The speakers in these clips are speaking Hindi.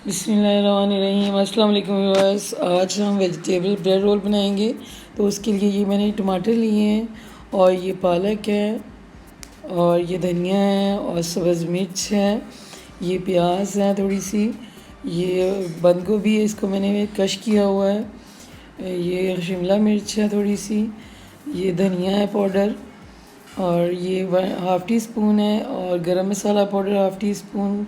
बिस्मिल्लाहिर्रहमानिर्रहीम। अस्सलाम वालेकुम व्यूअर्स। आज हम वेजिटेबल ब्रेड रोल बनाएंगे। तो उसके लिए ये मैंने टमाटर लिए हैं और ये पालक है और ये धनिया है और सब्ज़ मिर्च है, ये प्याज है थोड़ी सी, ये बंद गोभी है, इसको मैंने कश किया हुआ है, ये शिमला मिर्च है थोड़ी सी, ये धनिया है पाउडर और ये हाफ़ टी स्पून है और गरम मसाला पाउडर हाफ़ टी स्पून,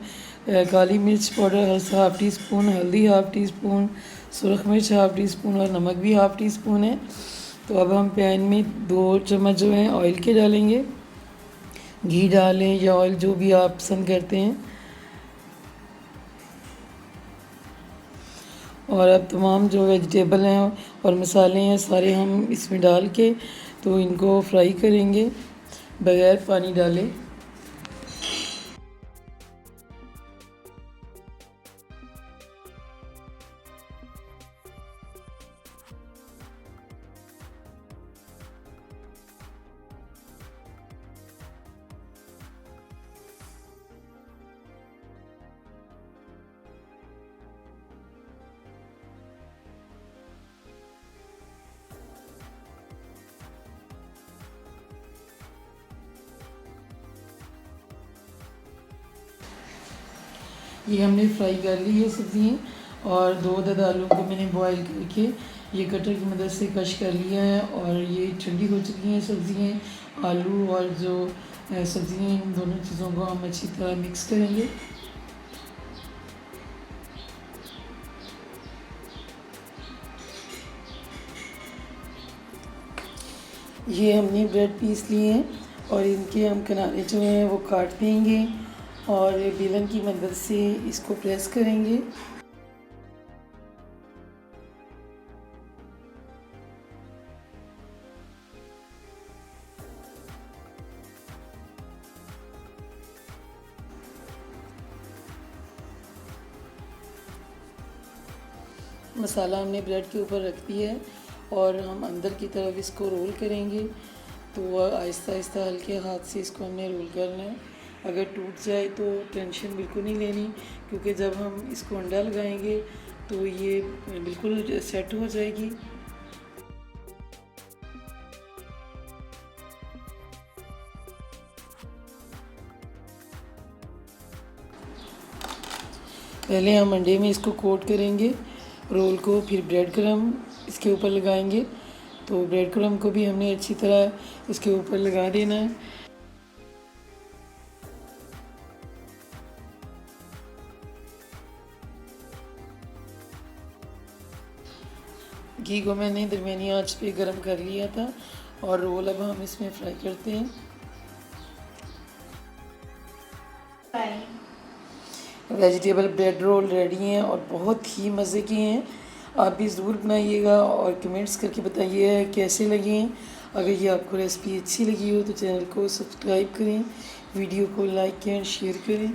काली मिर्च पाउडर हाफ़ टी स्पून, हल्दी हाफ़ टी स्पून, सुरख मिर्च हाफ़ टी स्पून और नमक भी हाफ़ टी स्पून है। तो अब हम पैन में 2 चम्मच जो हैं ऑयल के डालेंगे, घी डालें या ऑयल जो भी आप पसंद करते हैं। और अब तमाम जो वेजिटेबल हैं और मसाले हैं सारे हम इसमें डाल के तो इनको फ्राई करेंगे बग़ैर पानी डाले। ये हमने फ्राई कर ली है सब्ज़ियाँ और 2 अदद आलू को मैंने बॉईल करके ये कटर की मदद से कश कर लिया है और ये ठंडी हो चुकी हैं सब्ज़ियाँ। आलू और जो सब्ज़ियाँ, इन दोनों चीज़ों को हम अच्छी तरह मिक्स करेंगे। ये हमने ब्रेड पीस लिए हैं और इनके हम किनारे जो हैं वो काट देंगे और बेलन की मदद से इसको प्रेस करेंगे। मसाला हमने ब्रेड के ऊपर रख दिया है और हम अंदर की तरफ इसको रोल करेंगे। तो आहिस्ता आहिस्ता हल्के हाथ से इसको हमने रोल करना है। अगर टूट जाए तो टेंशन बिल्कुल नहीं लेनी, क्योंकि जब हम इसको अंडा लगाएंगे तो ये बिल्कुल सेट हो जाएगी। पहले हम अंडे में इसको कोट करेंगे रोल को, फिर ब्रेड क्रम इसके ऊपर लगाएंगे। तो ब्रेड क्रम को भी हमने अच्छी तरह इसके ऊपर लगा देना है। घी को मैंने दरमियानी आंच पे गरम कर लिया था और रोल अब हम इसमें फ्राई करते हैं। वेजिटेबल ब्रेड रोल रेडी हैं और बहुत ही मज़े के हैं। आप भी ज़रूर बनाइएगा और कमेंट्स करके बताइए कैसे लगे हैं। अगर ये आपको रेसिपी अच्छी लगी हो तो चैनल को सब्सक्राइब करें, वीडियो को लाइक करें, शेयर करें।